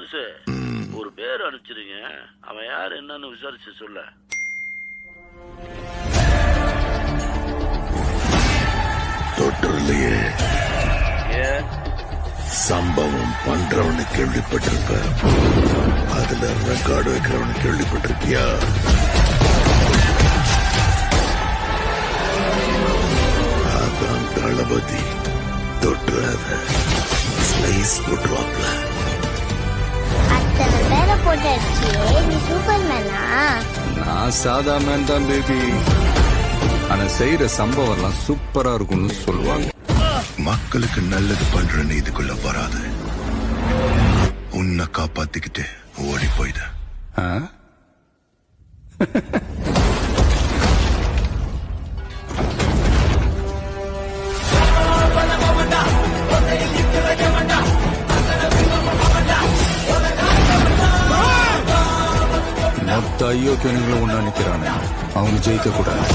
பெருசு ஒரு பேர் அனுப்பிச்சிருங்க, அவன் யார் என்னன்னு விசாரிச்சு சொல்ல. தொற்றுலையே ஏன் சம்பவம் பண்றவனு கேள்விப்பட்டிருப்ப, அதுல ரெக்கார்டு வைக்கிறவனு கேள்விப்பட்டிருக்கியா? அதான் தளபதி. தொட்டுறாத, ஸ்லைஸ் போட்டுருவாப்ல. அத்தனை பேரை போட்டு அடிச்சியே, நீ சூப்பர் மேனா? நான் சாதா மேன் தான் பேபி. ஆனா செய்யற சம்பவம் எல்லாம் சூப்பரா இருக்கும்னு சொல்லுவாங்க. மக்களுக்கு நல்லது பண்ற இதுக்குள்ள வராது, உன்னை காப்பாத்திக்கிட்டு ஓடி போயிட. மொத்த ஐயோக்கியங்களும் ஒண்ணா நிக்கிறானே, அவங்க ஜெயிக்க கூடாது.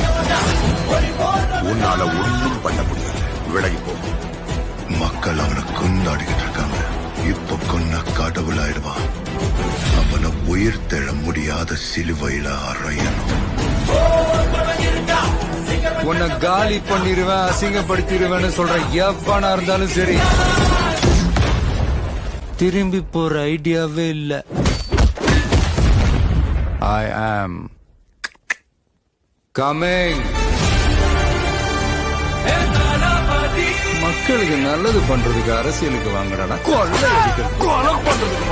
உன்னால ஒண்ணும் பண்ண முடியாது, விலகி போ. மக்கள் அவனை கொண்டாடிக்கிட்டு இருக்காங்க. இப்ப கொன்ன கடவுள் ஆயிடுவான். அவனை உயிர் தெழ முடியாத சிலுவையில அறையணும். உன்னை காலி பண்ணிடுவேன், அசிங்கப்படுத்திடுவேன்னு சொல்ற எவனா இருந்தாலும் சரி, திரும்பி போற ஐடியாவே இல்ல. I am coming. மக்களுக்கு நல்லது பண்றதுக்கு அரசியலுக்கு வாங்குறானா, கொலை பண்றதுக்கு